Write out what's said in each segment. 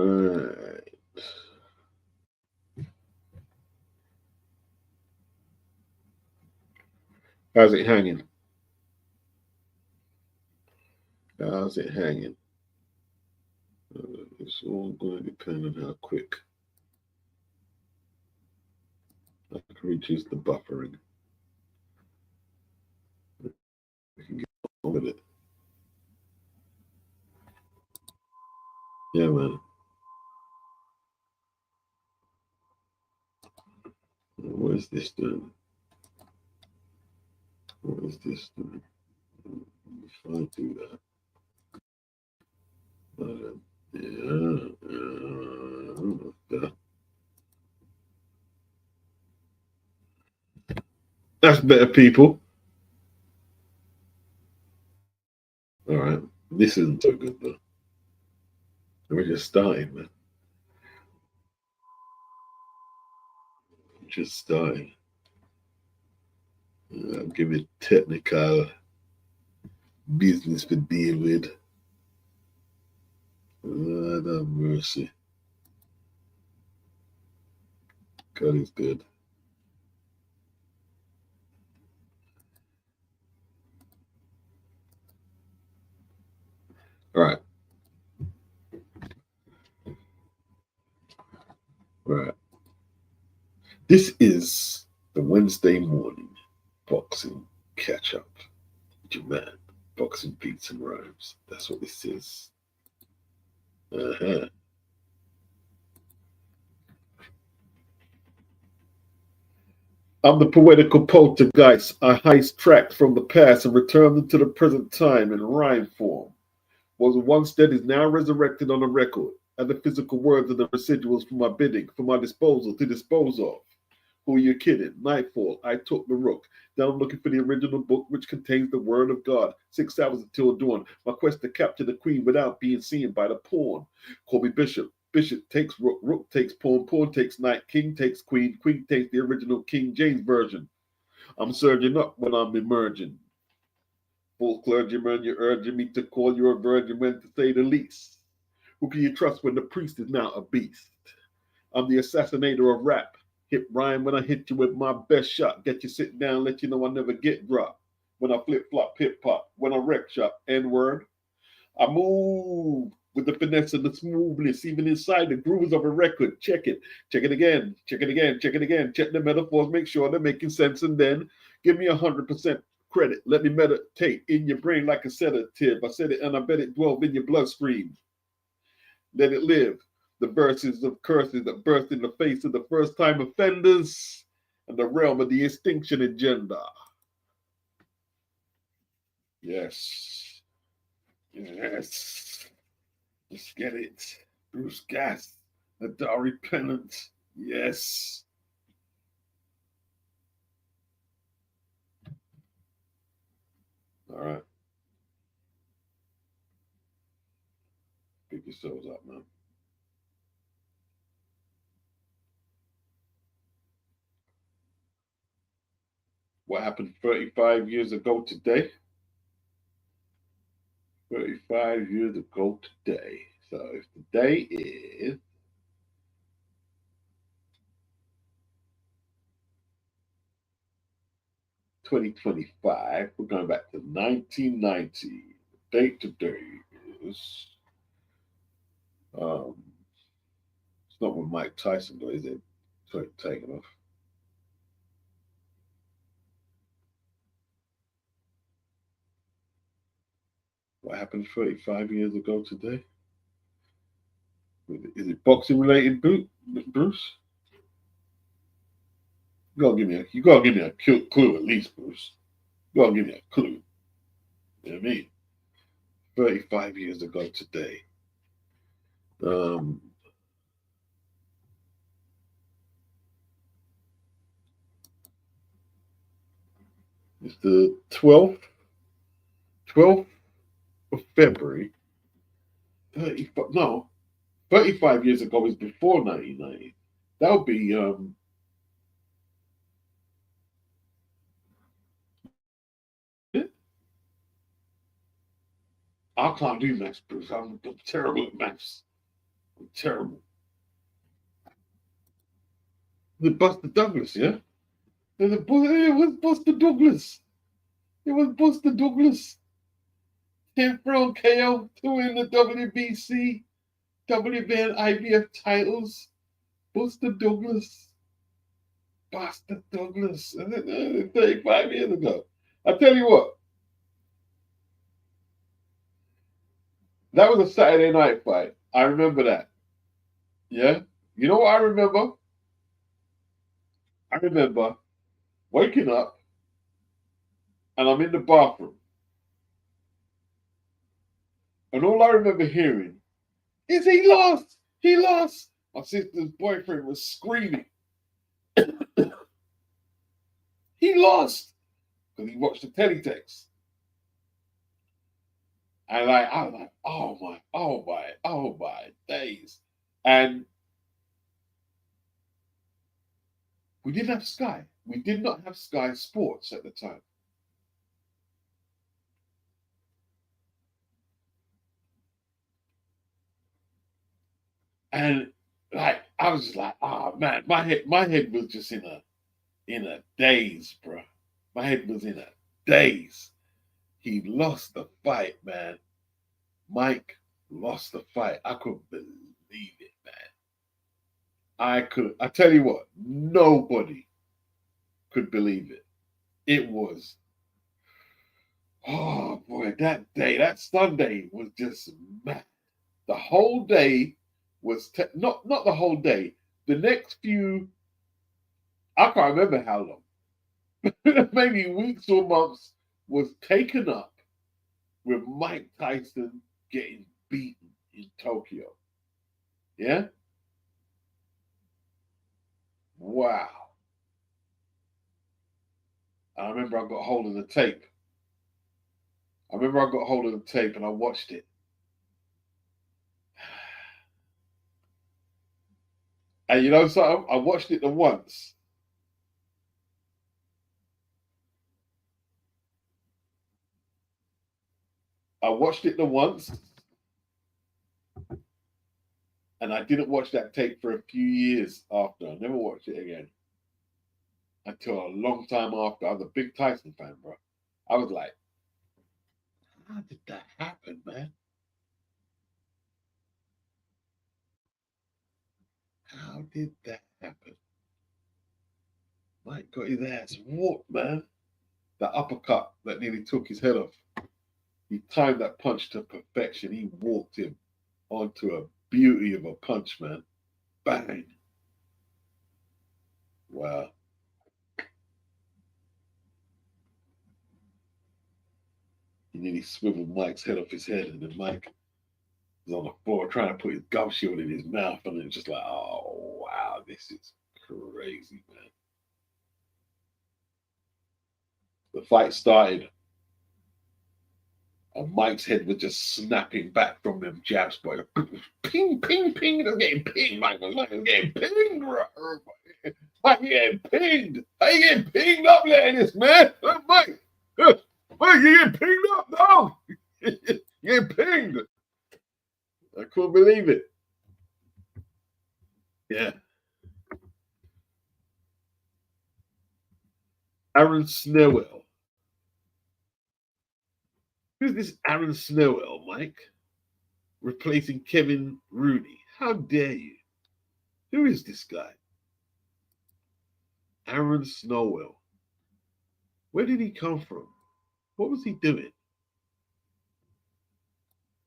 right. How's it hanging? How's it hanging? It's all going to depend on how quick I can reduce the buffering. We can get on with it. Yeah, man. What is this doing? What is this doing? If I do that. That's better, people. All right. This isn't so good, though. We're just starting, man. Just starting. Give it technical business to deal with. Lord have mercy. God is good. All right. All right. This is the Wednesday morning boxing catch up with your man, boxing beats and rhymes. That's what this is. I'm the poetical poltergeist. I heist tracks from the past and return them to the present time in rhyme form. Was once dead is now resurrected on a record, and the physical words are the residuals for my bidding, for my disposal, to dispose of. Who are you kidding? Nightfall, I took the rook. Now I'm looking for the original book which contains the word of God. 6 hours until dawn. My quest to capture the queen without being seen by the pawn. Call me Bishop. Bishop takes rook, rook takes pawn, pawn takes knight, king takes queen, queen takes the original King James version. I'm surging up when I'm emerging. Full clergyman, you're urging me to call you a virgin when to say the least. Who can you trust when the priest is now a beast? I'm the assassinator of rap. Hit rhyme when I hit you with my best shot. Get you sit down, let you know I never get dropped. When I flip flop, hip hop. When I wreck shop, N word. I move with the finesse and the smoothness, even inside the grooves of a record. Check it again, check it again, check it again. Check the metaphors, make sure they're making sense, and then give me 100% credit. Let me meditate in your brain like a sedative. I said it and I bet it dwelled in your bloodstream. Let it live. The verses of curses that burst in the face of the first time offenders and the realm of the extinction agenda. Yes. Yes. Let's get it. Bruce Gas, the Dari Pennant. Yes. All right. Pick yourselves up, man. What happened 35 years ago today? 35 years ago today. So if today is 2025, we're going back to 1990. The date today is it's not with Mike Tyson though, is it? Sorry, taking off. What happened 35 years ago today? Is it boxing related, Bruce? You gotta give me a clue at least, Bruce. You gotta give me a clue. You know what I mean? 35 years ago today. Um, it's the 12th of February. 35 years ago is before 1990. That would be I can't do maths, Bruce. I'm terrible at maths. Terrible. The Buster Douglas, yeah? It was Buster Douglas. It was Buster Douglas. 10th round KO, 2 in the WBC, WBA IBF titles. Buster Douglas. Buster Douglas. 35 years ago. I tell you what. That was a Saturday night fight. I remember that. Yeah? You know what I remember? I remember waking up and I'm in the bathroom. And all I remember hearing is he lost. He lost. My sister's boyfriend was screaming. He lost. Because he watched the teletext. And I was like, oh my days. And we didn't have Sky. We did not have Sky Sports at the time. And like I was just like, oh man, my head was just in a daze, bro. My head was in a daze. He lost the fight, man. Mike lost the fight. I couldn't believe it, man. I tell you what, nobody could believe it. It was, oh boy, that day, that Sunday was just mad. The whole day was, not the whole day, the next few, I can't remember how long, maybe weeks or months, was taken up with Mike Tyson getting beaten in Tokyo. Yeah? Wow. I remember I got hold of the tape. And I watched it. And you know something? I watched it once. I watched it once. And I didn't watch that tape for a few years after. I never watched it again. Until a long time after. I was a big Tyson fan, bro. I was like, how did that happen, man? How did that happen? Mike got his ass whooped, man. That uppercut that nearly took his head off. He timed that punch to perfection. He walked him onto a beauty of a punch, man. Bang. Wow. He nearly swiveled Mike's head off his head, and then Mike was on the floor trying to put his gum shield in his mouth, and it's just like, oh wow, this is crazy, man. The fight started, and Mike's head was just snapping back from them jabs, but ping, ping, ping. It was getting pinged. Mike was getting pinged. Mike getting pinged. How you getting pinged up there in this, man? Mike, you getting pinged up, dog. You getting pinged. I couldn't believe it. Yeah. Aaron Snowell. Who's this Aaron Snowell, Mike? Replacing Kevin Rooney. How dare you? Who is this guy? Aaron Snowell. Where did he come from? What was he doing?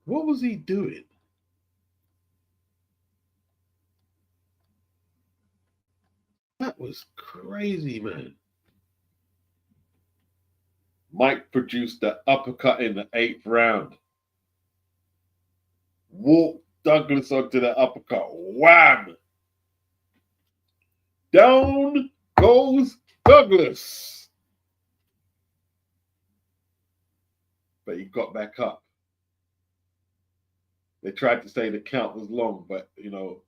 What was he doing? That was crazy, man. Mike produced the uppercut in the 8th round. Walked Douglas onto the uppercut. Wham! Down goes Douglas. But he got back up. They tried to say the count was long, but you know,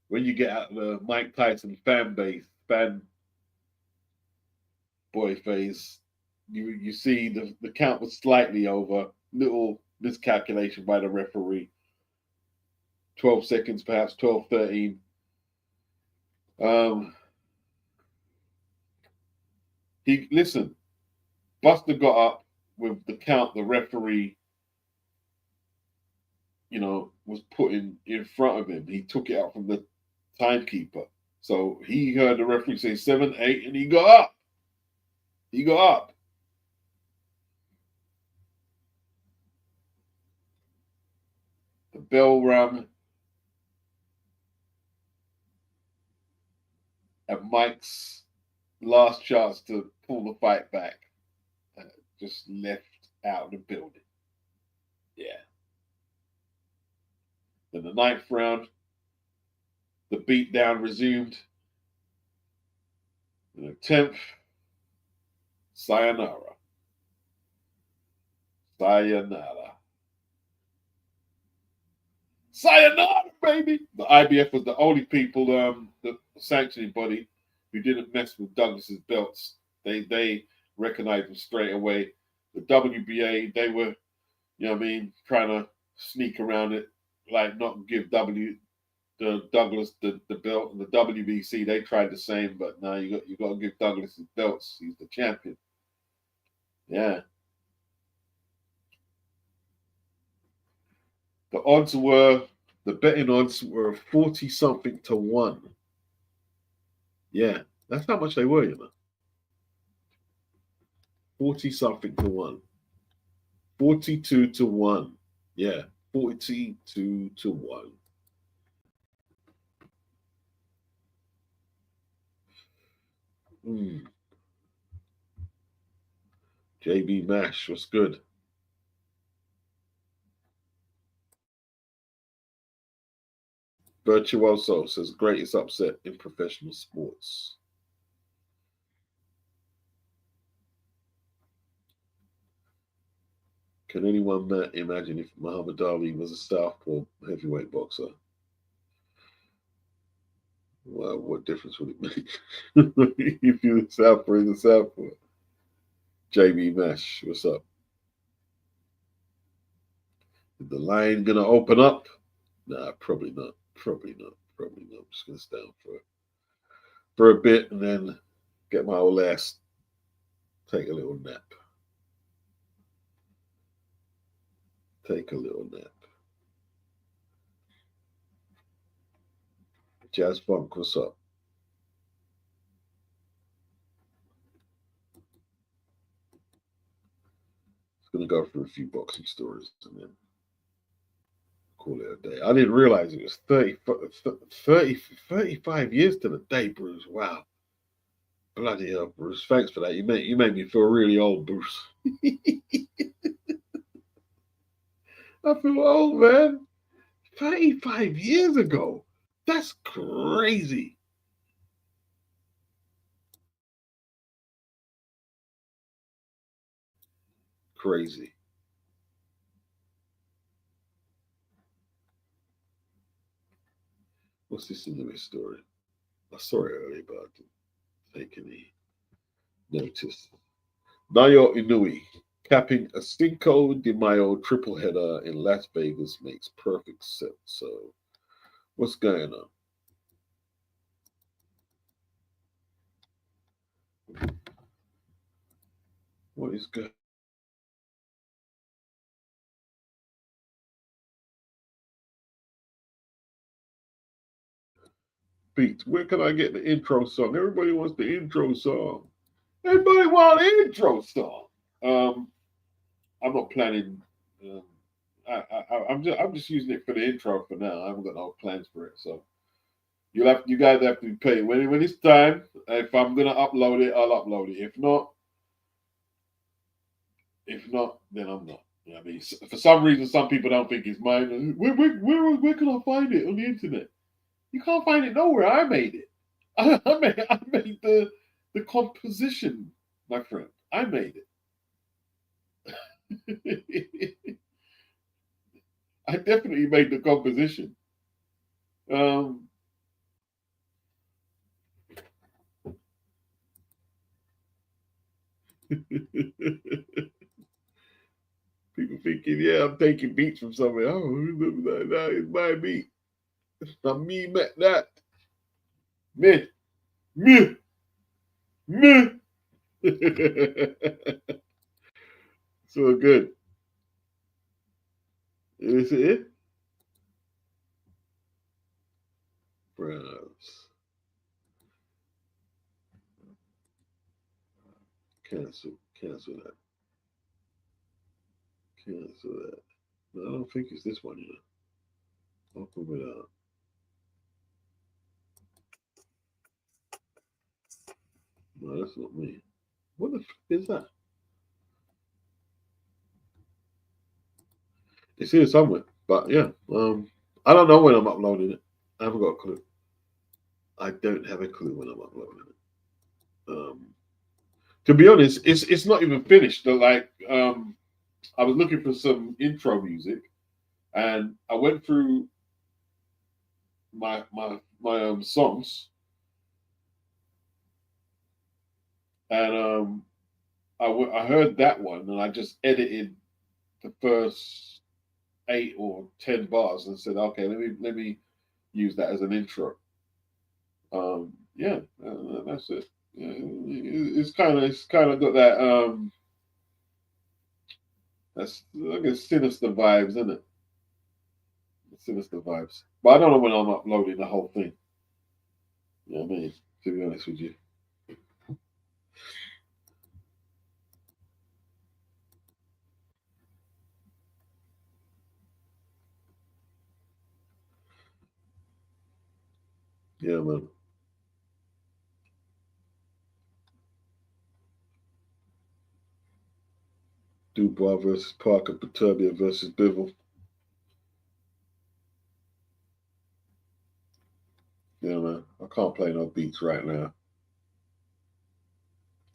when you get out the Mike Tyson fan boy phase, you see the count was slightly over, little miscalculation by the referee. 12 seconds, perhaps 12, 13. Listen, Buster got up with the count the referee, was putting in front of him. He took it out from the timekeeper. So he heard the referee say 7, 8, and he got up. He got up. The bell rang, and Mike's last chance to pull the fight back just left out of the building. Yeah. Then the 9th round, the beatdown resumed. In the 10th, sayonara. Sayonara. Sayonara, baby! The IBF was the only people, the sanctioning body, who didn't mess with Douglas's belts. They recognized him straight away. The WBA, they were, trying to sneak around it, like not give Douglas the belt. And the WBC, they tried the same, but now you got to give Douglas his belts. He's the champion. Yeah. The betting odds were 40-something to 1. Yeah, that's how much they were, 40-something to 1. 42 to 1. Yeah, 42 to 1. JB Mash was good. Virtuoso says greatest upset in professional sports. Can anyone imagine if Muhammad Ali was a southpaw heavyweight boxer? Well, what difference would it make if you're a southpaw in the southpaw? JB Mash, what's up? Is the line gonna open up? Nah, probably not. Probably not. I'm just gonna stay on for a bit and then get my old ass, take a little nap. Take a little nap. Jazz Funk, what's up? Just gonna go through a few boxing stories and then call it a day. I didn't realize it was 35 years to the day, Bruce. Wow. Bloody hell, Bruce. Thanks for that. You made me feel really old, Bruce. I feel old, man. 35 years ago. That's crazy. Crazy. What's this in the story? I saw it earlier, but I didn't take any notice. Nayo Inoue capping a Cinco de Mayo triple header in Las Vegas makes perfect sense. So, what's going on? What is good? Beats, where can I get the intro song? Everybody wants the intro song. Everybody want an intro song. I'm not planning. I'm just using it for the intro for now. I haven't got no plans for it. So you guys have to be paid when it's time. If I'm gonna upload it, I'll upload it. If not, then I'm not. You know what I mean? For some reason, some people don't think it's mine. Where can I find it on the internet? You can't find it nowhere. I made it. I made the composition, my friend. I made it. I definitely made the composition. People thinking, yeah, I'm taking beats from somewhere. Oh, no, it's my beat. Now me met that. Me. Me. Me. So good. Is it? Browse. Cancel. Cancel that. Cancel that. No, I don't think it's this one, you know. Open without. No, that's not me. What the f is that? It's here somewhere. But yeah, I don't know when I'm uploading it. I haven't got a clue. I don't have a clue when I'm uploading it. To be honest, it's not even finished. Like, I was looking for some intro music, and I went through my songs, and I heard that one, and I just edited the first 8 or 10 bars and said, okay, let me use that as an intro. Yeah, that's it. Yeah, it's kind of got that that's I guess sinister vibes, isn't it? Sinister vibes. But I don't know when I'm uploading the whole thing. You know what I mean? To be honest with you. Yeah, man. Dubois versus Parker, Perturbia versus Bivol. Yeah, man. I can't play no beats right now.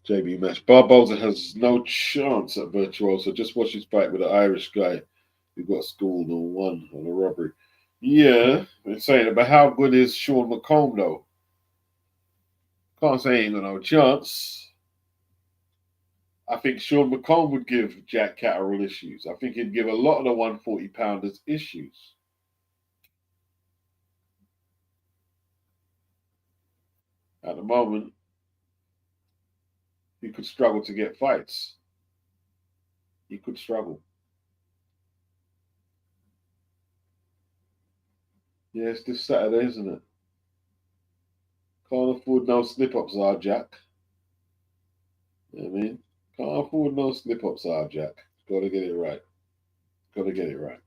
JB match. Barboza has no chance at Virtuoso. Just watch his fight with the Irish guy who got schooled and won on a robbery. Yeah, they're saying it, but how good is Sean McComb though? Can't say he ain't got no chance. I think Sean McComb would give Jack Catterall issues. I think he'd give a lot of the 140 pounders issues. At the moment, he could struggle to get fights. He could struggle. Yeah, it's this Saturday, isn't it? Can't afford no slip ups, Jack. You know what I mean? Can't afford no slip ups, Jack. Gotta get it right. Gotta get it right.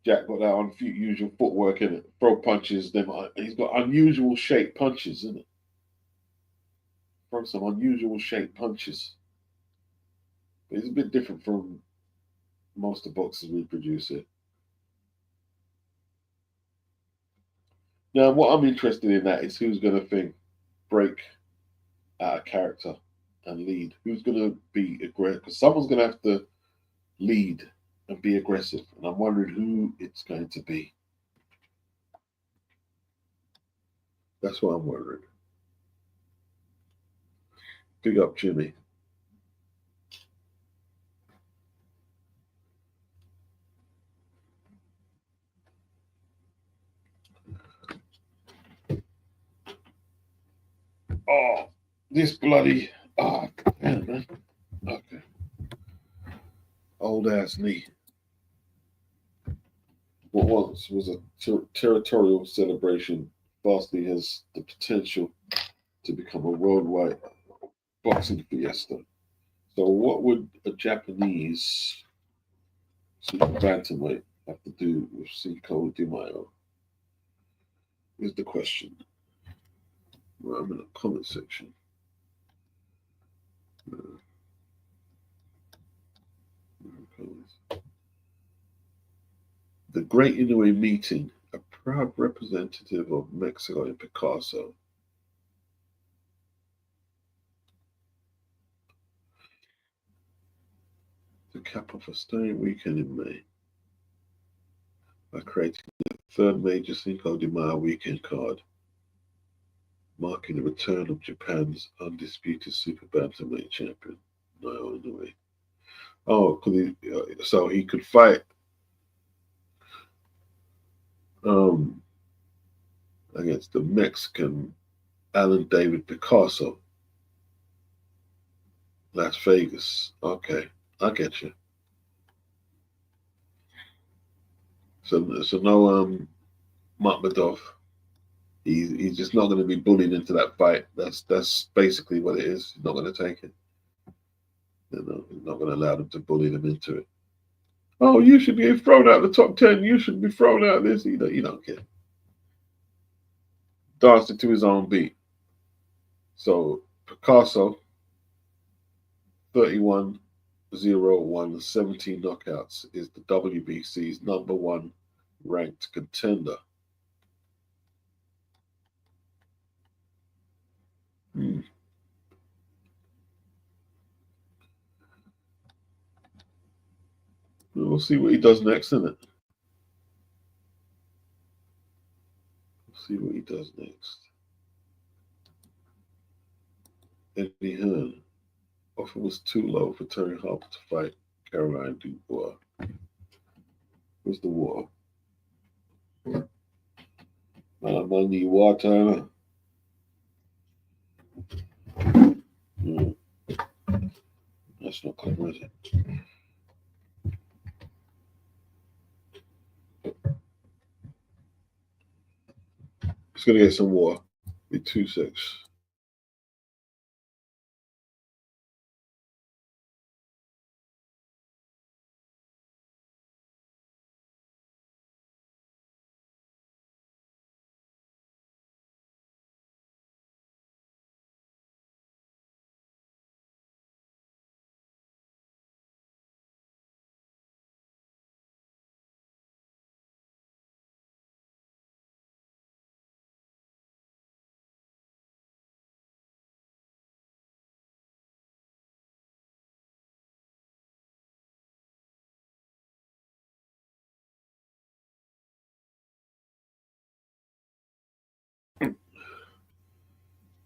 Jack got that unusual footwork in it. Throw punches, he's got unusual shaped punches, isn't it? Throw some unusual shaped punches. But it's a bit different from most of the boxers we produce here. Now, what I'm interested in that is who's going to break out of character and lead. Who's going to be aggressive? Because someone's going to have to lead and be aggressive, and I'm wondering who it's going to be. That's what I'm wondering. Big up, Jimmy. Oh, this bloody. Oh, damn, man. Okay. Old ass knee. What once was a territorial celebration vastly has the potential to become a worldwide boxing fiesta. So, what would a Japanese super bantamweight have to do with Seiko Di Maio? Is the question. Well, I'm in the comment section. The Great Inoue meeting, a proud representative of Mexico in Picasso. To cap off a stirring weekend in May by creating the third major Cinco de Mayo weekend card, marking the return of Japan's undisputed super bantamweight champion, Naoya Inoue. Oh, so he could fight against the Mexican Alan David Picasso. Las Vegas. Okay, I get you. So no Makhmudov. He's just not going to be bullied into that fight. That's basically what it is. He's not going to take it. You know, he's not going to allow them to bully them into it. Oh, you should be thrown out of the top 10. You should be thrown out of this. You don't care. Dancing to his own beat. So Picasso, 31-0-1, 17 knockouts, is the WBC's #1 ranked contender. We'll see what he does next, isn't it? We'll see what he does next. Eddie Hearn. Offer was too low for Terry Harper to fight Caroline Dubois. Where's the war? Money water. That's not clever, is it? It's gonna get some war. Be 2-6.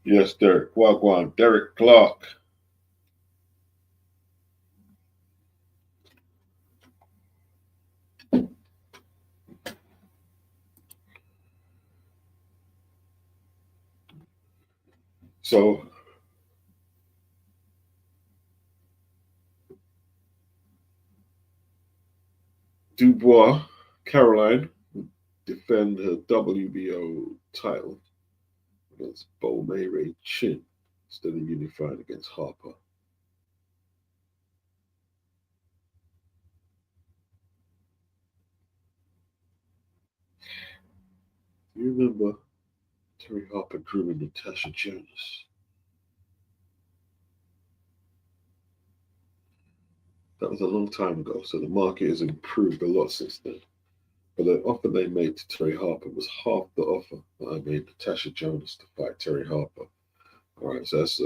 Yes, Derek. Wagwan. Derek Clark. So Dubois, Caroline, defend her WBO title against Bo Mayray Chin instead of unifying against Harper. Do you remember Terry Harper drew in Natasha Jonas? That was a long time ago, so the market has improved a lot since then. But the offer they made to Terry Harper was half the offer that I made Natasha Jonas to fight Terry Harper. All right, so that's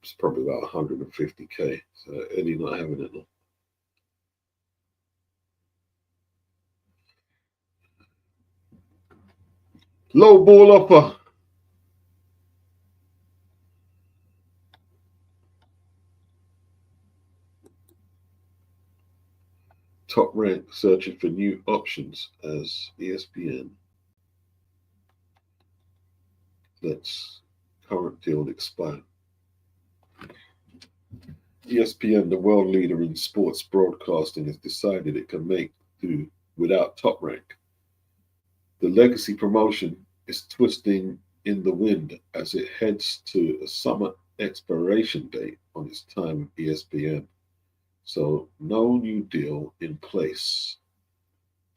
it's probably about 150K. So Eddie not having it now. Low ball offer. Top Rank searching for new options as ESPN lets current deal expire. ESPN, the world leader in sports broadcasting, has decided it can make do without Top Rank. The legacy promotion is twisting in the wind as it heads to a summer expiration date on its time with ESPN. So no new deal in place.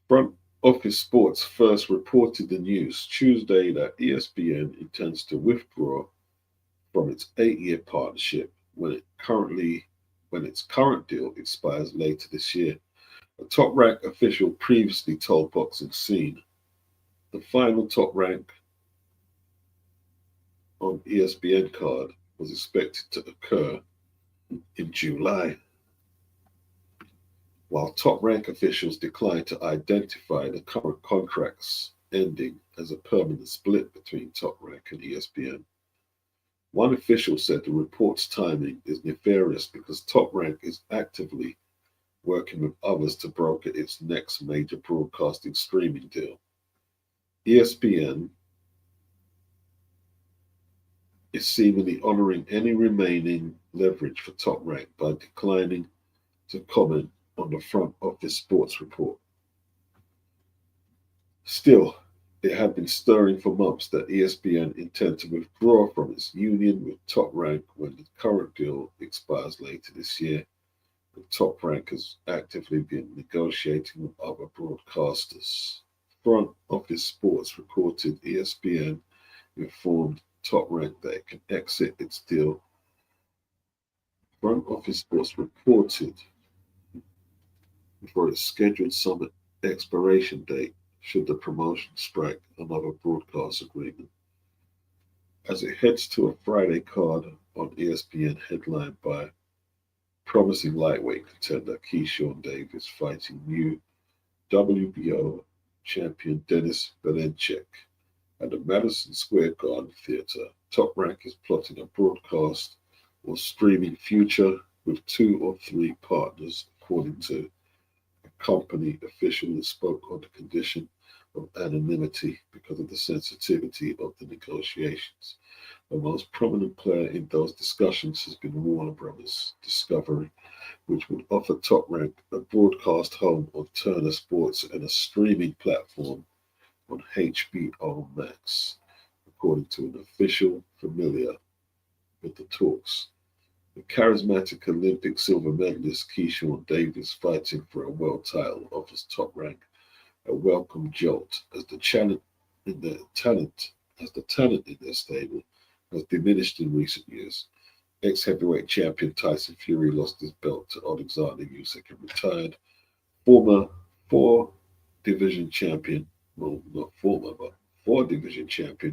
Front Office Sports first reported the news Tuesday that ESPN intends to withdraw from its 8-year partnership when its current deal expires later this year. A Top Rank official previously told Boxing Scene the final Top Rank on ESPN card was expected to occur in July. While Top Rank officials declined to identify the current contracts ending as a permanent split between Top Rank and ESPN. One official said the report's timing is nefarious because Top Rank is actively working with others to broker its next major broadcasting streaming deal. ESPN is seemingly honoring any remaining leverage for Top Rank by declining to comment on the front office sports report. Still, it had been stirring for months that ESPN intend to withdraw from its union with Top Rank when the current deal expires later this year. The Top Rank has actively been negotiating with other broadcasters. Front Office Sports reported ESPN informed Top Rank that it can exit its deal. Front Office Sports reported for its scheduled summit expiration date should the promotion strike another broadcast agreement. As it heads to a Friday card on ESPN headlined by promising lightweight contender Keyshawn Davis fighting new WBO champion Dennis Belenchek at the Madison Square Garden Theater, Top Rank is plotting a broadcast or streaming future with 2 or 3 partners, according to a company official who spoke on the condition of anonymity because of the sensitivity of the negotiations. The most prominent player in those discussions has been Warner Brothers Discovery, which would offer Top Rank a broadcast home on Turner Sports and a streaming platform on HBO Max, according to an official familiar with the talks. The charismatic Olympic silver medalist Keyshawn Davis fighting for a world title offers Top Rank a welcome jolt as the talent in their stable has diminished in recent years. Ex-heavyweight champion Tyson Fury lost his belt to Alexander Usyk and retired. Former four-division champion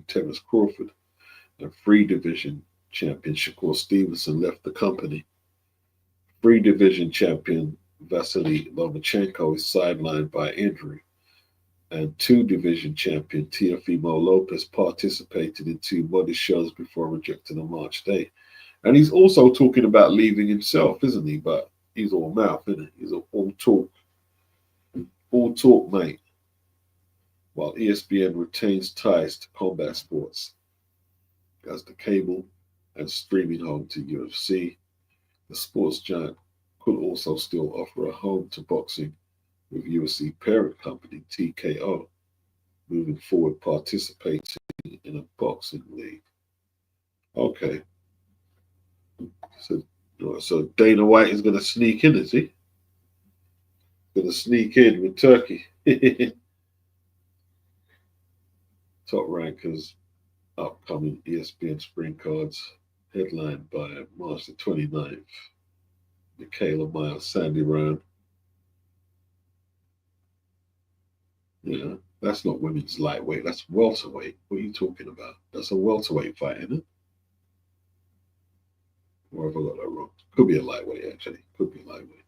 Terence Crawford and three-division champion Shakur Stevenson left the company. Three-division champion Vasily Lomachenko is sidelined by injury, and two-division champion Teofimo Lopez participated in 2 modest shows before rejecting a March date. And he's also talking about leaving himself, isn't he? But he's all mouth, isn't he? He's all talk. All talk, mate. While ESPN retains ties to combat sports as the cable and streaming home to UFC, the sports giant could also still offer a home to boxing with UFC parent company TKO moving forward participating in a boxing league. Okay. So Dana White is going to sneak in, is he? Going to sneak in with Turkey. Top Rankers upcoming ESPN spring cards headlined by March the 29th. Michaela Miles, Sandy Ryan. Yeah, that's not women's lightweight. That's welterweight. What are you talking about? That's a welterweight fight, isn't it? Or have I got that wrong? Could be a lightweight, actually. Could be lightweight.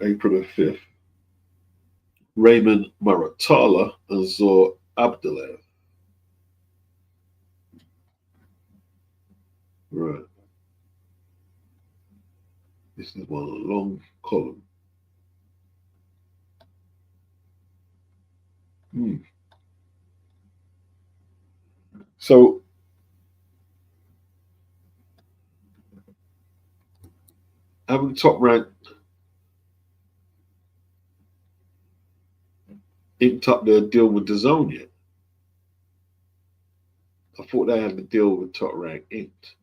April the 5th. Raymond Maratala and Zor Abdullah. Right. This is one long column. So haven't Top Rank inked up their deal with DAZN yet? I thought they had the deal with Top Rank inked.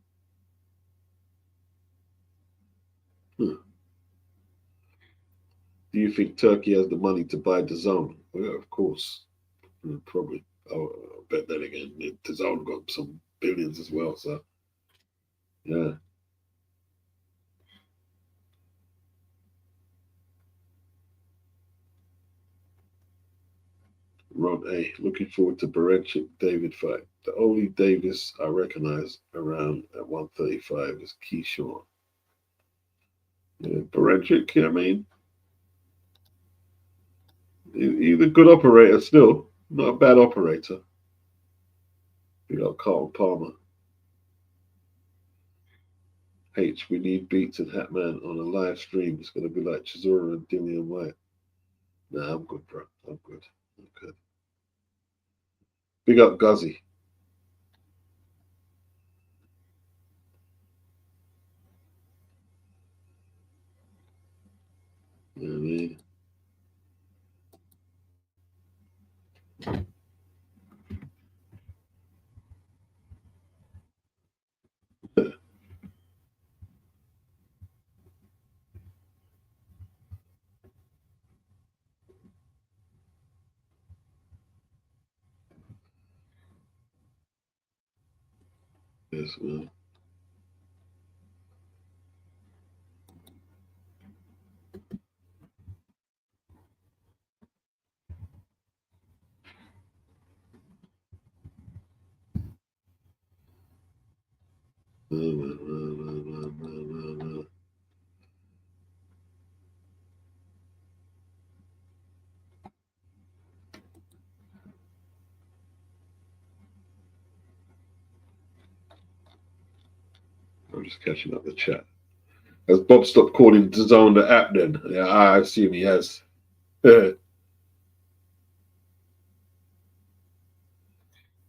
Do you think Turkey has the money to buy DAZN? Well, yeah, of course. Probably. I'll bet that again. DAZN got some billions as well, so yeah. Ron A. Looking forward to Berenchik David fight. The only Davis I recognize around at 135 is Keyshawn. Yeah, Berenchik, I mean, he's a good operator still. Not a bad operator. You know, Carl Palmer. H, we need Beats and Hatman on a live stream. It's going to be like Chisora and Dillian White. Nah, I'm good, bro. I'm good. I'm good. Big up, Guzzy. You know what I mean? Yes, man. I'm just catching up the chat. Has Bob stopped calling DAZN the app then? Yeah, I assume he has.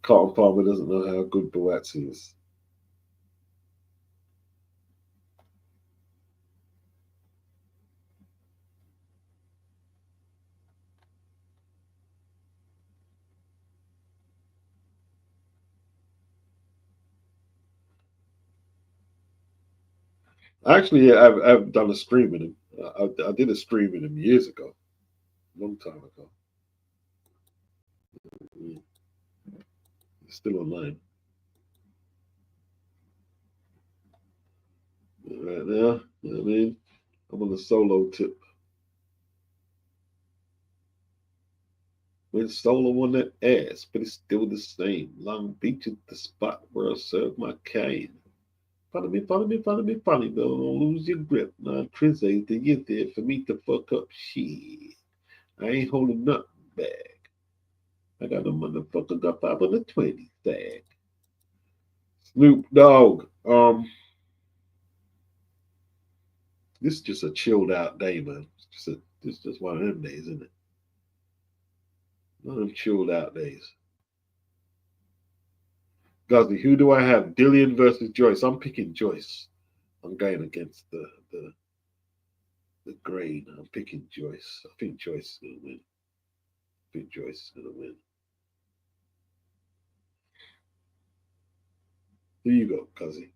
Carlton Palmer doesn't know how good Boazzi is. Actually, I've done a stream with him. I did a stream with him years ago, a long time ago. It's still online. Right now, you know what I mean? I'm on a solo tip. Went solo on that ass, but it's still the same. Long Beach is the spot where I serve my cane. Follow me, follow me, follow me, follow me. Don't lose your grip. Nah, Chris ain't the get there for me to fuck up shit. I ain't holding nothing back. I got a motherfucker got 520 stack. Snoop Dogg. This is just a chilled out day, man. This is just one of them days, isn't it? One of them chilled out days. Guzzy, who do I have? Dillian versus Joyce. I'm picking Joyce. I'm going against the grain. I'm picking Joyce. I think Joyce is gonna win. I think Joyce is gonna win. Who you got, Guzzy?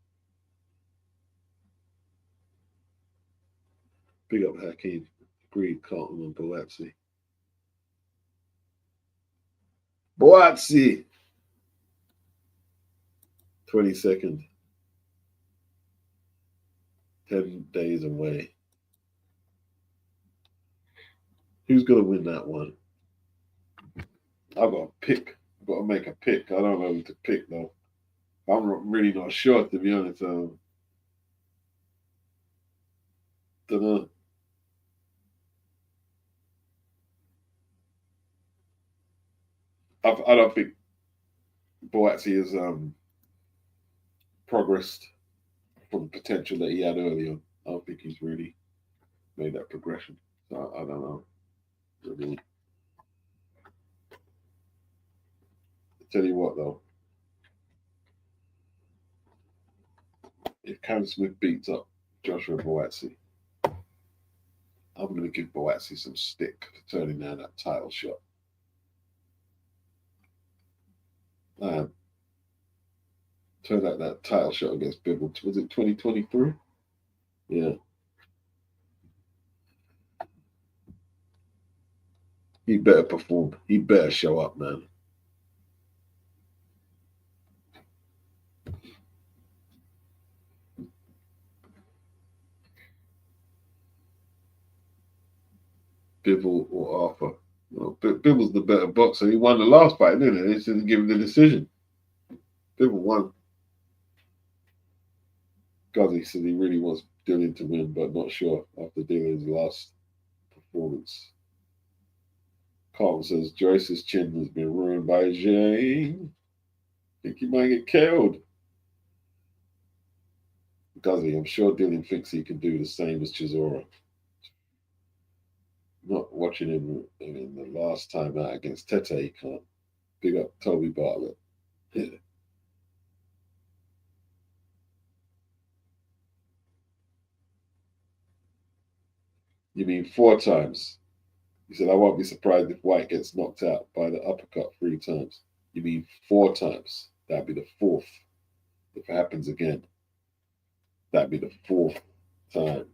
Big up Hakeem. Agreed, Carlton and Boazzi. Boazzi! 22nd. 10 days away. Who's going to win that one? I've got to pick. I've got to make a pick. I don't know who to pick, though. I'm really not sure, to be honest. Don't know. I don't think Boazzi has progressed from the potential that he had earlier. I don't think he's really made that progression. So I don't know. I mean, I tell you what, though. If Cam Smith beats up Joshua Boazzi, I'm going to give Boazzi some stick for turning down that title shot. Turned out that title shot against Bibble. Was it 2023? Yeah. He better perform. He better show up, man. Bibble or Arthur. Well, Bibble's the better boxer. He won the last fight, didn't he? They didn't give him the decision. Bibble won. Guzzy said he really wants Dillian to win, but not sure after Dillian's last performance. Carlton says Joyce's chin has been ruined by Jane. Think he might get killed. Guzzy, I'm sure Dillian thinks he can do the same as Chisora. Not watching him in the last time out against Tete. He can't. Big up Toby Bartlett. Yeah. You mean 4 times? He said, I won't be surprised if White gets knocked out by the uppercut 3 times. You mean 4 times? That'd be the fourth. If it happens again, that'd be the fourth time.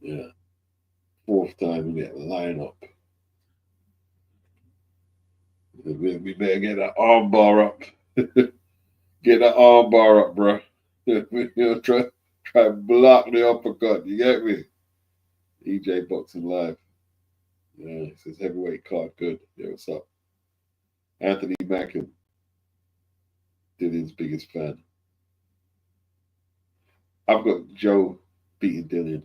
Yeah. Fourth time we get line up. We better get that arm bar up. Get that arm bar up, bro. Try and block the uppercut. You get me? EJ Boxing Live. Yeah, it says heavyweight card. Good. Yeah, what's up? Anthony Mackin, Dillion's biggest fan. I've got Joe beating Dillion.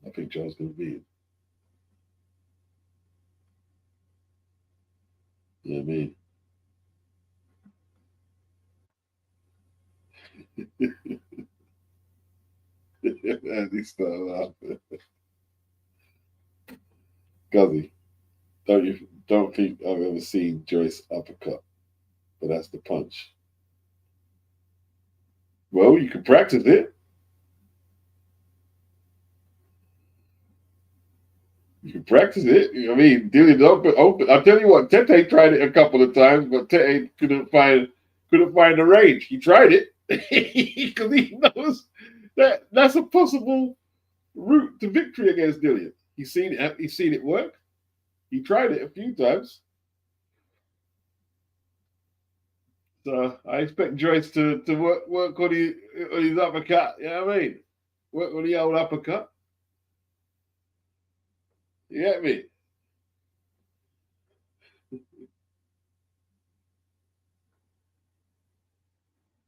I think Joe's going to beat him. You know what I mean? Andy started laughing. Guzzy, don't think I've ever seen Joyce uppercut, but that's the punch. Well, you can practice it. You can practice it. I mean, Dillion's open. I'll tell you what, Tete tried it a couple of times, but Tete couldn't find the range. He tried it because he knows that's a possible route to victory against Dillion. He's seen it work. He tried it a few times. So I expect Joyce to work on his uppercut. You know what I mean? Work on the old uppercut. You get me?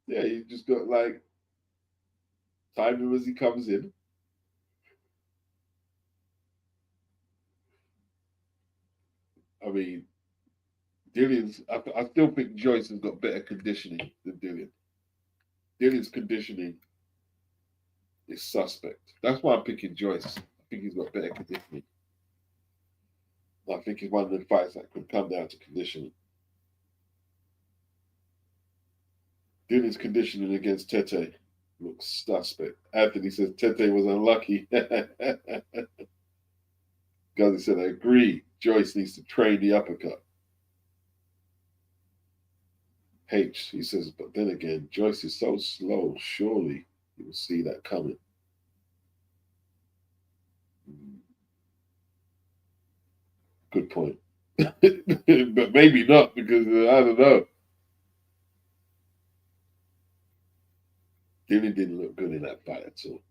Yeah, you just got like time him as he comes in. I mean, I still think Joyce has got better conditioning than Dillion. Dillion's conditioning is suspect. That's why I'm picking Joyce. I think he's got better conditioning. I think he's one of the fights that could come down to conditioning. Dillion's conditioning against Tete looks suspect. Anthony says Tete was unlucky. Guzzy said, I agree. Joyce needs to train the uppercut. H, he says, but then again, Joyce is so slow. Surely you will see that coming. Good point. But maybe not because I don't know. Dillion didn't look good in that fight at all.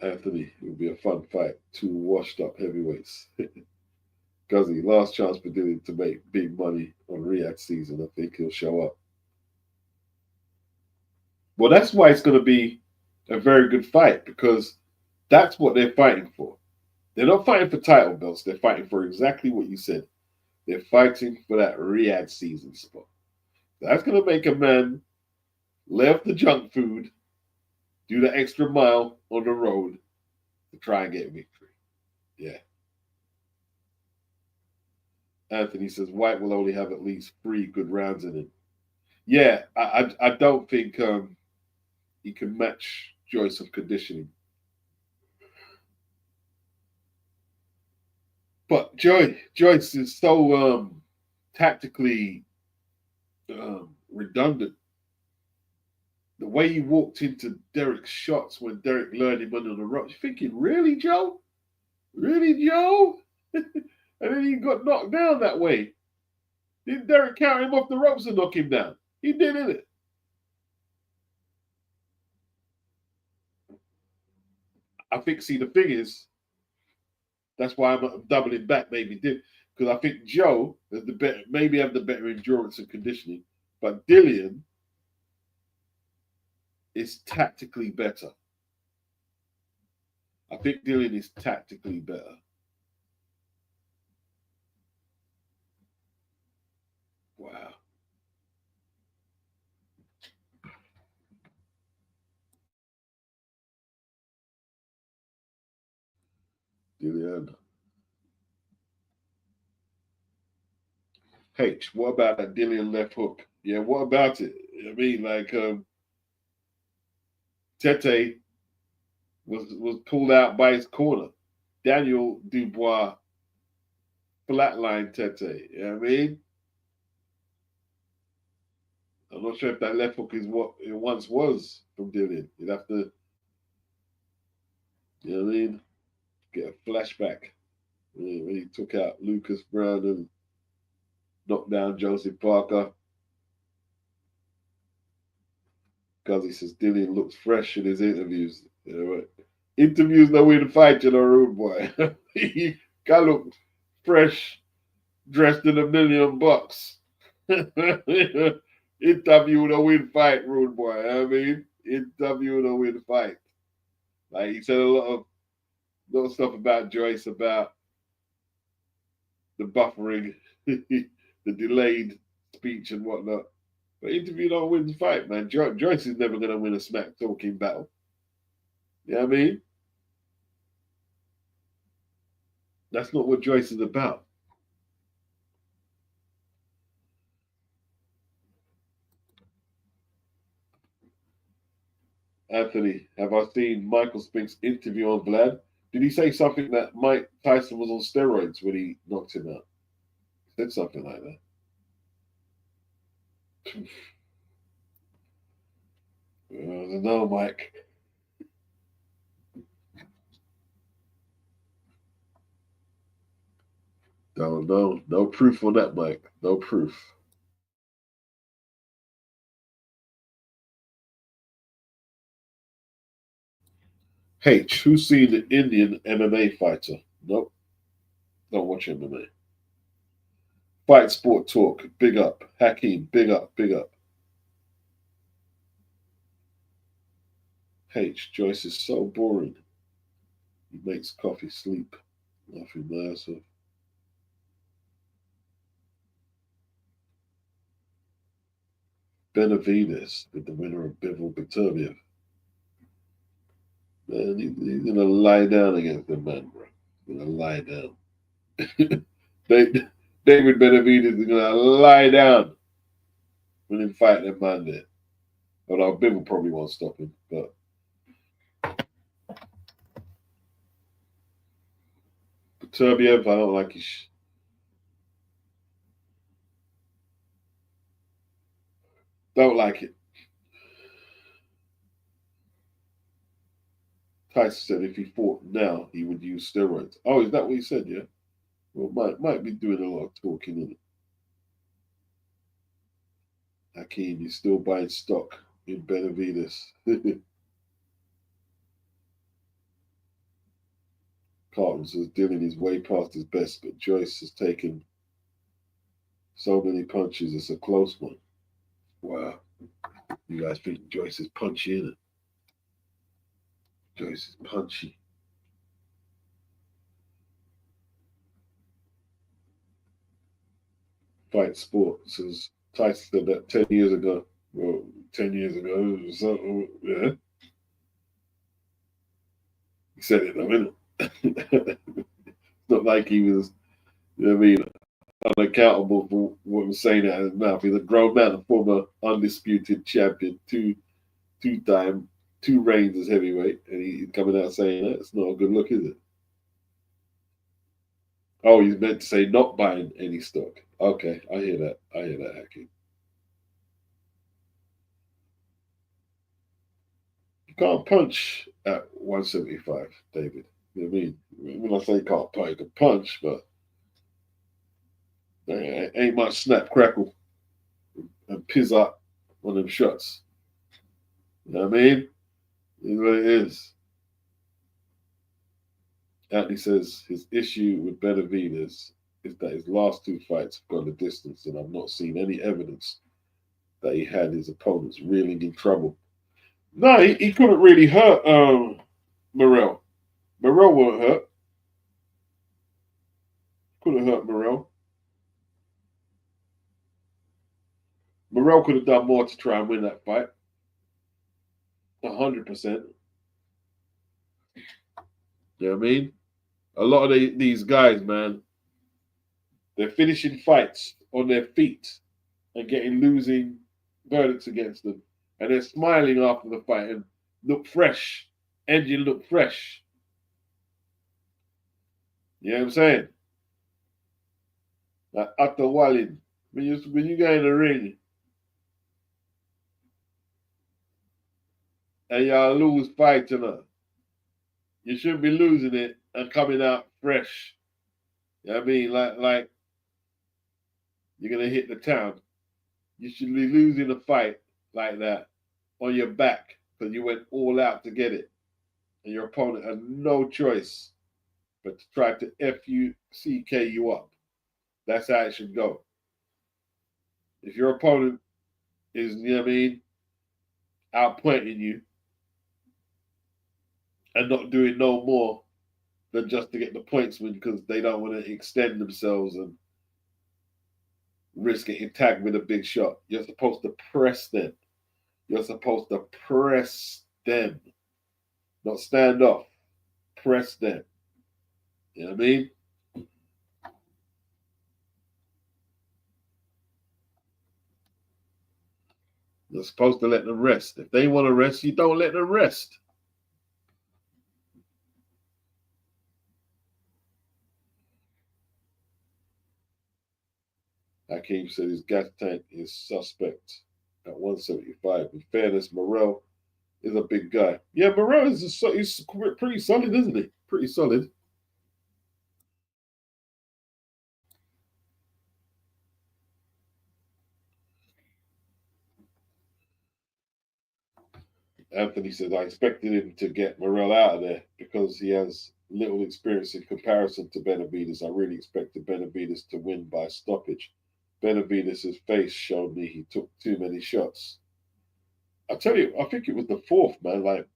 Anthony, it would be a fun fight. 2 washed up heavyweights. Guzzy, last chance for Dillion to make big money on Riyadh season. I think he'll show up. Well, that's why it's going to be a very good fight because that's what they're fighting for. They're not fighting for title belts. They're fighting for exactly what you said. They're fighting for that Riyadh season spot. That's going to make a man left the junk food, do the extra mile on the road to try and get victory. Yeah. Anthony says White will only have at least 3 good rounds in him. Yeah, I don't think he can match Joyce of conditioning. But Joyce is so tactically redundant. The way he walked into Derek's shots when Derek learned him under the ropes, you're thinking, really, Joe? Really, Joe? And then he got knocked down that way. Didn't Derek carry him off the ropes and knock him down? He did, didn't it? I think, see, the thing is, that's why I'm doubling back, maybe did. Because I think Joe has maybe have the better endurance and conditioning, but Dillion is tactically better. I think Dillion is tactically better. Wow. Dillian. H, what about that Dillian left hook? Yeah, what about it? I mean, like Tete was pulled out by his corner. Daniel Dubois flatlined Tete. You know what I mean? I'm not sure if that left hook is what it once was from Dillian. You'd have to, you know what I mean? Get a flashback when he took out Lucas Brown and knocked down Joseph Parker. Because he says Dillian looks fresh in his interviews. You know, right? Interviews no way to fight, you know, rude boy. He got look fresh, dressed in $1 million. Interview no way to fight, rude boy. I mean, interview no way to fight. Like he said a lot of stuff about Joyce, about the buffering, the delayed speech and whatnot. But interview don't win the fight, man. Joyce is never going to win a smack talking battle. You know what I mean? That's not what Joyce is about. Anthony, have I seen Michael Spink's interview on Vlad? Did he say something that Mike Tyson was on steroids when he knocked him out? He said something like that. I don't know, Mike. Don't know. No proof on that, Mike. No proof. H, who's seen the Indian MMA fighter? Nope. Don't watch MMA. Fight Sport Talk. Big up. Hakeem. Big up. Big up. H, Joyce is so boring. He makes coffee sleep. Nothing nice. Benavides with the winner of Bivol Beterbiev. Man, he's going to lie down against the man, bro. He's going to lie down. David Benavides is going to lie down when he fight that man there. Although Bivol probably won't stop him. But Beterbiev, I don't like his... Don't like it. Tyson said if he fought now, he would use steroids. Oh, is that what he said? Yeah. Well, might be doing a lot of talking in it. Hakeem, he's still buying stock in Benavides. Carlton says Dylan is way past his best, but Joyce has taken so many punches. It's a close one. Wow. You guys think Joyce is punchy, isn't it? Joyce is punchy. Fight Sport says Tyson said that 10 years ago. Well, 10 years ago, so, yeah. He said it though, innit? It's not like he was, you know what I mean, unaccountable for what was saying out of his mouth. He's a grown man, a former undisputed champion, two-time, 2 reigns as heavyweight, and he's coming out saying that. It's not a good look, is it? Oh, he's meant to say not buying any stock. Okay, I hear that. Hakeem. You can't punch at 175, David. You know what I mean? When I say can't punch, you can punch, but ain't much snap, crackle, and piss up on them shots. You know what I mean? It's what it is. Anthony says his issue with Benavides is that his last 2 fights have gone the distance, and I've not seen any evidence that he had his opponents reeling in trouble. No, he couldn't really hurt Morrell. Morrell won't hurt. Couldn't hurt Morrell. Morrell could have done more to try and win that fight. 100%. You know what I mean? A lot of these guys, man, they're finishing fights on their feet and getting losing verdicts against them. And they're smiling after the fight and look fresh. Engine look fresh. You know what I'm saying? Like after walling, when you go in the ring and y'all lose fight, you shouldn't be losing it and coming out fresh. You know what I mean? Like you're gonna hit the town. You should be losing a fight like that on your back because you went all out to get it. And your opponent had no choice but to try to FUCK you up. That's how it should go. If your opponent is, you know what I mean, outpointing you and not doing no more than just to get the points win because they don't want to extend themselves and risk getting tagged with a big shot, you're supposed to press them. You're supposed to press them, not stand off. Press them. You know what I mean? You're supposed to let them rest. If they want to rest, you don't let them rest. Hakeem said his gas tank is suspect at 175. In fairness, Morrell is a big guy. Yeah, Morrell is he's pretty solid, isn't he? Pretty solid. Anthony said, I expected him to get Morrell out of there because he has little experience in comparison to Benavidez. I really expected Benavidez to win by stoppage. Benavidez' face showed me he took too many shots. I tell you, I think it was the fourth, man. Like,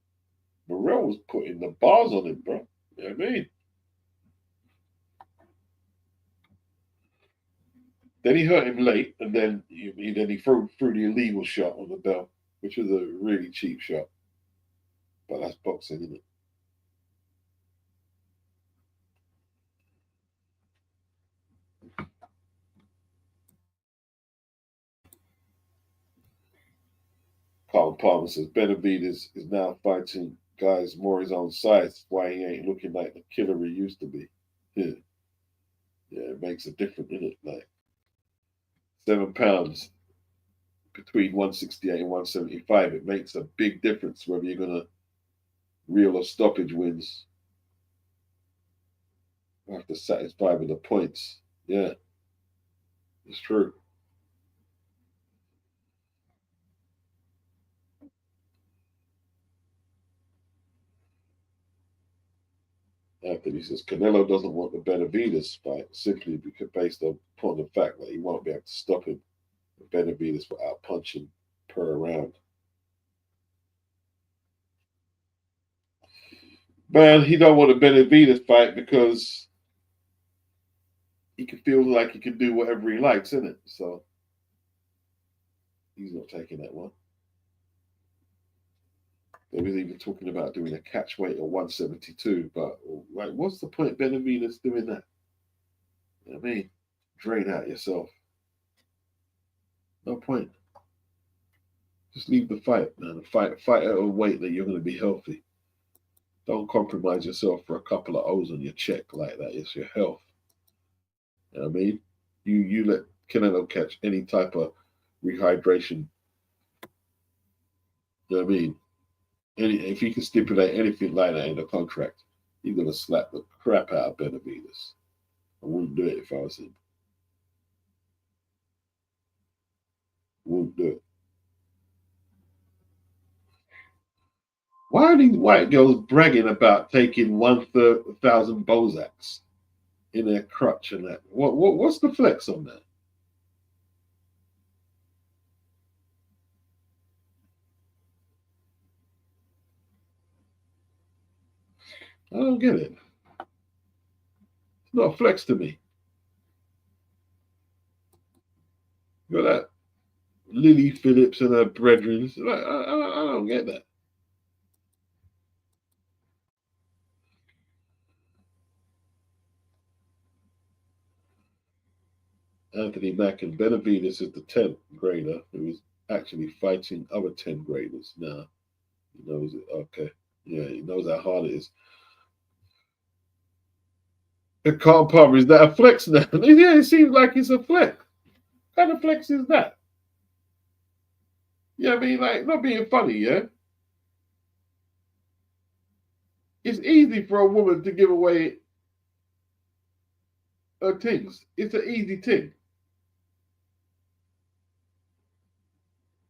Morrell was putting the bars on him, bro. You know what I mean? Then he hurt him late, and then he threw the illegal shot on the bell, which was a really cheap shot. But that's boxing, isn't it? Carl Palmer says Benavidez is now fighting guys more his own size. Why he ain't looking like the killer he used to be. Yeah, it makes a difference, isn't it? Like 7 pounds between 168 and 175. It makes a big difference whether you're gonna real or stoppage wins. You have to satisfy with the points. Yeah, it's true. Anthony says Canelo doesn't want the Benavidez fight simply because based upon the fact that he won't be able to stop him. Benavidez will out punch him per round. Man, he don't want a Benavidez fight because he can feel like he can do whatever he likes, isn't it? So he's not taking that one. They was even talking about doing a catch weight of 172, but like, what's the point Benavidez doing that? You know what I mean? Drain out yourself. No point. Just leave the fight, man. Fight at a weight that you're going to be healthy. Don't compromise yourself for a couple of O's on your check like that. It's your health. You know what I mean? You let Canelo catch any type of rehydration. You know what I mean? If he can stipulate anything like that in the contract, he's going to slap the crap out of Benavidez. I wouldn't do it if I was him. Wouldn't do it. Why are these white girls bragging about taking 1,000 Bozaks in their crutch and that? What's the flex on that? I don't get it. It's not a flex to me. You got that Lily Phillips and her brethren. Like, I don't get that. Anthony Mack and Benavides is the 10th grader who is actually fighting other 10 graders now. He knows it. Okay. Yeah, he knows how hard it is. The Carl Palmer, is that a flex now? Yeah, it seems like it's a flex. What kind of flex is that? Yeah, I mean, like, not being funny, yeah? It's easy for a woman to give away her things. It's an easy thing.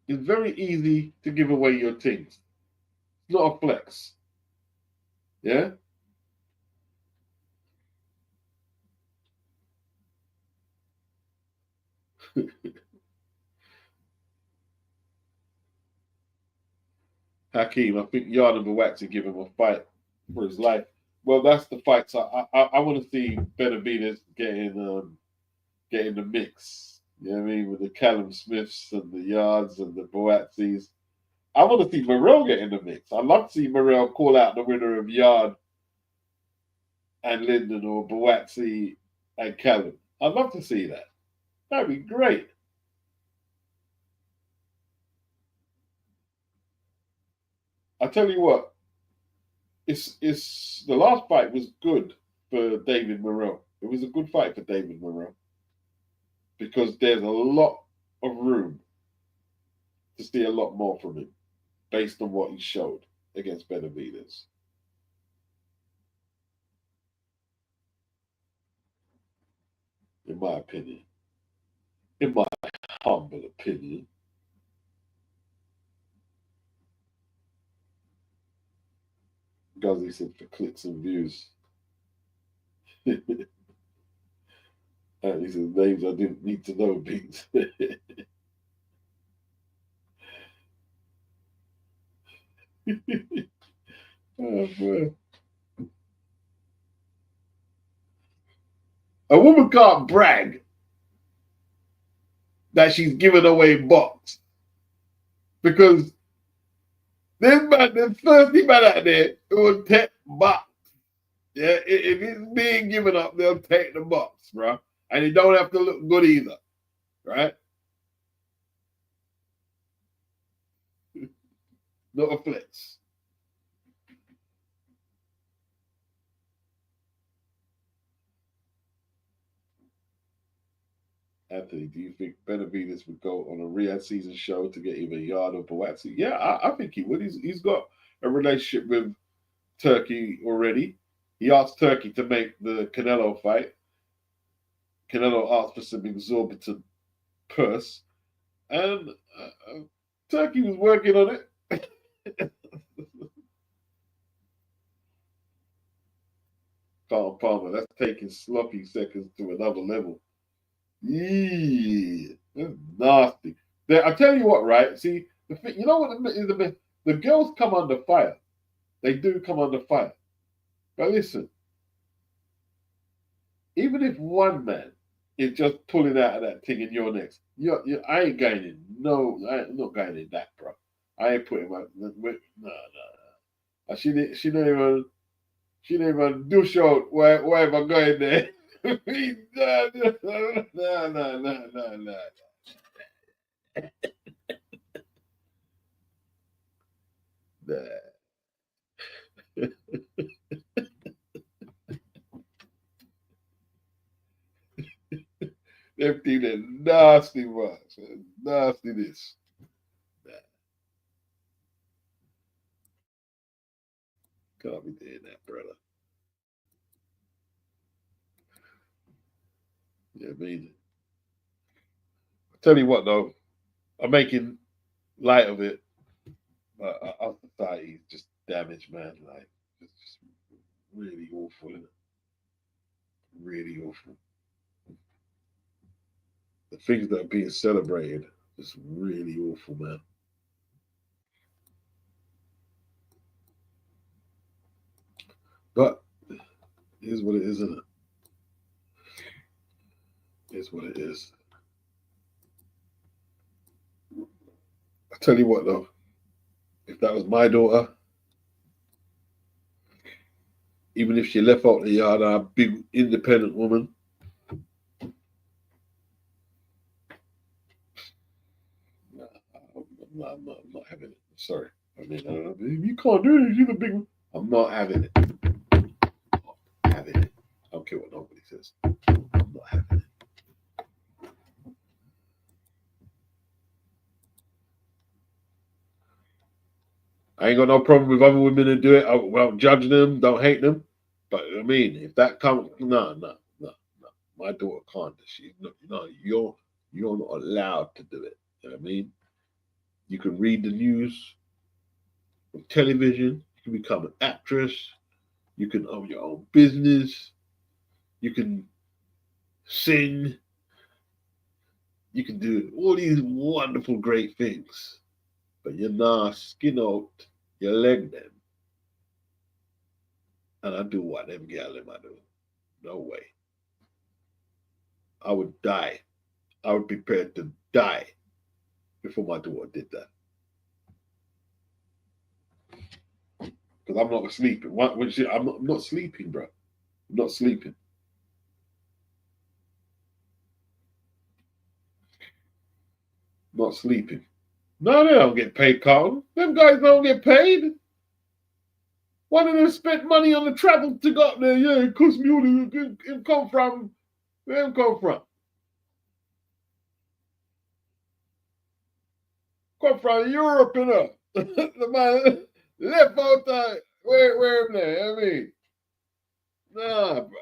It's very easy to give away your things. It's not a flex. Yeah? Hakeem, I think Yard and Bawatsi give him a fight for his life. Well, that's the fights I want to see Benavides getting the mix. You know what I mean? With the Callum Smiths and the Yards and the Boatsis. I want to see Morrell get in the mix. I'd love to see Morrell call out the winner of Yard and Linden or Boatsi and Callum. I'd love to see that. That'd be great. I tell you what, it's the last fight was good for David Morrell. It was a good fight for David Morrell because there's a lot of room to see a lot more from him based on what he showed against Benavides. In my opinion. In my humble opinion. Guzzy said for clicks and views. And he says names I didn't need to know, Beats. Oh, boy. A woman can't brag that she's giving away box because there's 30 man out there who will take box. Yeah, if it's being given up, they'll take the box, bro. And it don't have to look good either, right? Not a flex. Anthony, do you think Benavides would go on a Riyadh season show to get either Yard or Boatsi? Yeah, I think he would. He's got a relationship with Turkey already. He asked Turkey to make the Canelo fight. Canelo asked for some exorbitant purse, and Turkey was working on it. Carl Palmer, that's taking sloppy seconds to another level. Yeah, that's nasty. I tell you what, right? See, you know what the girls come under fire. They do come under fire. But listen, even if one man is just pulling out of that thing and you're next, I ain't going in. No, I'm not going in that, bro. I ain't putting my no. She didn't even do show wherever going there. No. Them thing that nasty was. Nastiness. Can't be doing that, brother. Yeah, I mean, I tell you what though, I'm making light of it. Our society is just damaged, man. Like it's just really awful, isn't it? Really awful. The things that are being celebrated is really awful, man. But here's what it is, isn't it? Here's what it is. I tell you what though, if that was my daughter, even if she left out the yard, a big independent woman, I'm not having it. Sorry. I mean, you can't do it. You're the big one. I'm not having it. I'm not having it. I don't care what nobody says. I'm not having it. I ain't got no problem with other women that do it. I won't judge them, don't hate them. But I mean, if that comes, no. My daughter can't. You're not allowed to do it. You know what I mean? You can read the news on television. You can become an actress. You can own your own business. You can sing. You can do all these wonderful, great things. But you're not skin out your leg then. And I do what them gal them I do. No way. I would die. I would be prepared to die before my daughter did that. Because I'm not sleeping. I'm not sleeping, bro. I'm not sleeping. Not sleeping. No, they don't get paid, Carl. Them guys don't get paid. One of them spent money on the travel to go up there. Yeah, it cost me all the. It come from. Where it come from? Come from Europe, you know. The man left out there. Where am there? I mean, nah, bro.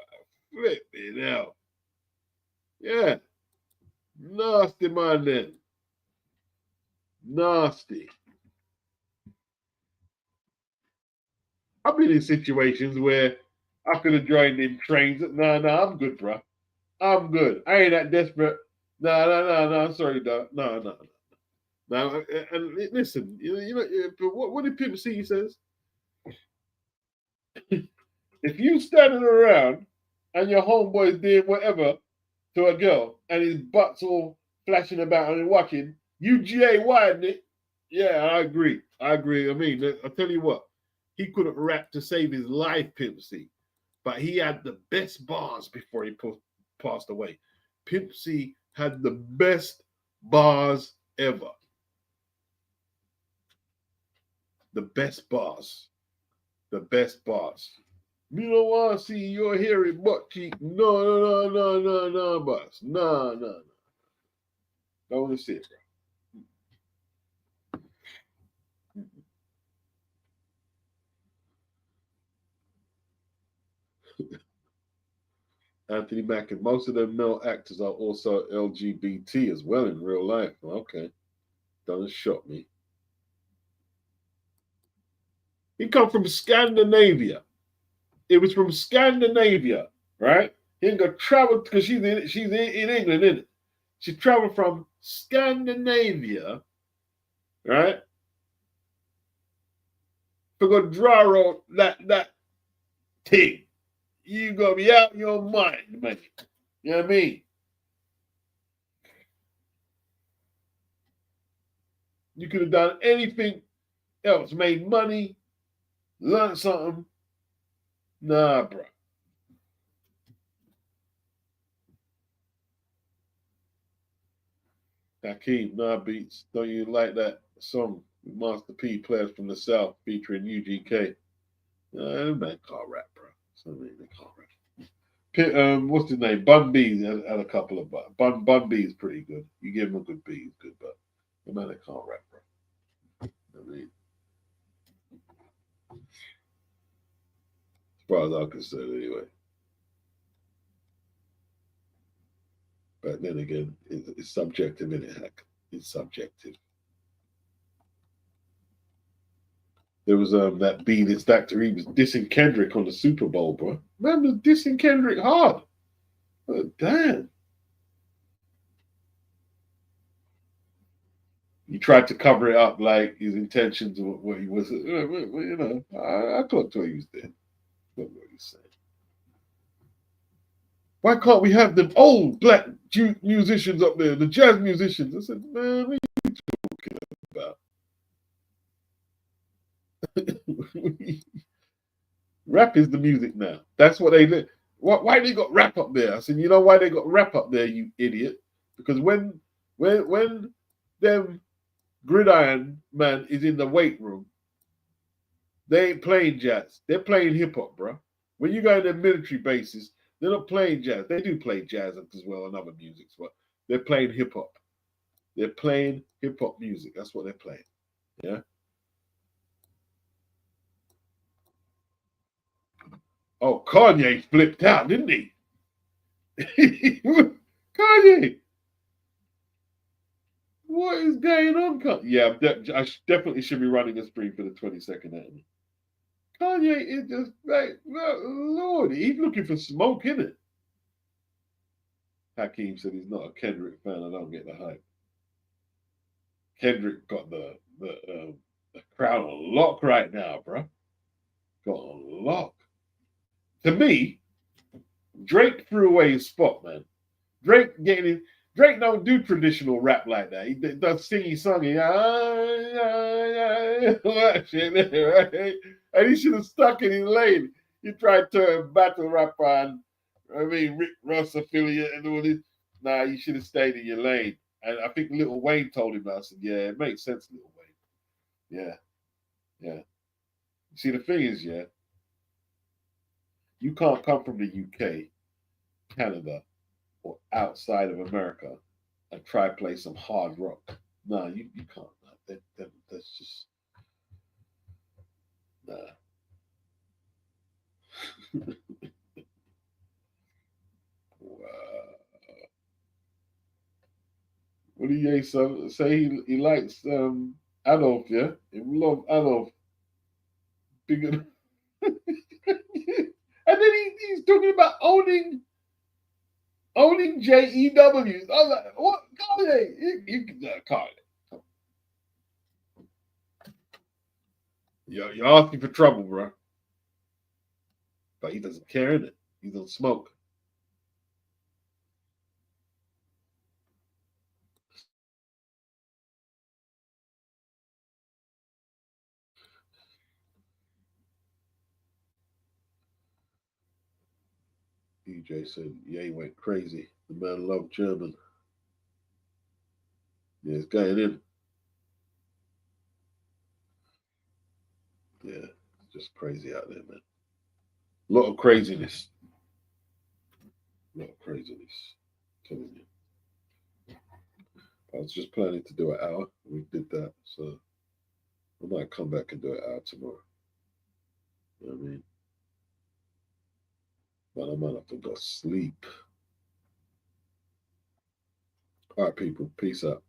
Flip me now. Yeah. Nasty man then. Nasty. I've been in situations where I could have joined in trains. No, I'm good, bro. I'm good. I ain't that desperate. No. Sorry, dog. No. Now, and listen, what did Pimp C says? If you standing around and your homeboy's doing whatever to a girl and his butt's all flashing about and walking, you GAY'd it. Yeah, I agree. I mean, I'll tell you what, he couldn't rap to save his life, Pimp C, but he had the best bars before he passed away. Pimp C had the best bars ever. The best bars. The best bars. You don't want to see your hairy butt cheek. No, boss. No. Don't want to see it, bro. Anthony Mackie. Most of the male actors are also LGBT as well in real life. Okay. Doesn't shock me. He come from Scandinavia. It was from Scandinavia, right? He ain't gonna travel because she's in England, isn't it? She traveled from Scandinavia, right? To go draw out that thing. You gonna be out in your mind, man. You know what I mean? You could have done anything else, made money, learned something. Nah, bro. Hakeem, nah beats. Don't you like that song Master P plays from the South featuring UGK? Man can't rap, bro. So they can't rap. What's his name? Bun B had a couple of Bun B is pretty good. You give him a good B, he's good, but the man that can't rap, bro. I mean, as far as I'm concerned, anyway. But then again, it's subjective, isn't it, Hack? It's subjective. There was that B-list actor, he was dissing Kendrick on the Super Bowl, bro. Man was dissing Kendrick hard. Damn. He tried to cover it up like his intentions of what he was. You know, I clocked what he was doing. What he's saying. Why can't we have the old black musicians up there, the jazz musicians? I said, man, what are you talking about? Rap is the music now. That's what they did. Why they got rap up there? I said, you know why they got rap up there, you idiot? Because when them gridiron man is in the weight room, they ain't playing jazz. They're playing hip hop, bro. When you go to their military bases, they're not playing jazz. They do play jazz as well and other music, but they're playing hip hop. They're playing hip hop music. That's what they're playing. Yeah. Oh, Kanye flipped out, didn't he? Kanye, what is going on? Yeah, I definitely should be running a stream for the 22nd. Kanye is just like, Lord, he's looking for smoke, isn't it? Hakeem said he's not a Kendrick fan. I don't get the hype. Kendrick got the crowd on lock right now, bro. Got on lock. To me, Drake threw away his spot, man. Drake don't do traditional rap like that. He does singy songy, right? And he should have stuck in his lane. He tried to battle rapper and Rick Ross affiliate and all this. Nah, you should have stayed in your lane. And I think Lil Wayne told him that. I said, yeah, it makes sense, Lil Wayne. Yeah. See, the thing is, you can't come from the UK, Canada, or outside of America and try to play some hard rock. No, you can't. That's just nah. What do you say? He likes Adolf, yeah? He love Adolf. Bigger. And then he's talking about owning JEWs. I was like, what? Kanye, Kanye. You're asking for trouble, bro. But he doesn't care, innit? He don't smoke. DJ said, yeah, he went crazy. The man loved German. Yeah, it's going in. Yeah, it's just crazy out there, man. A lot of craziness. A lot of craziness. I'm telling you. I was just planning to do an hour. We did that. So I might come back and do an hour tomorrow. You know what I mean? But I might have to go sleep. All right, people. Peace out.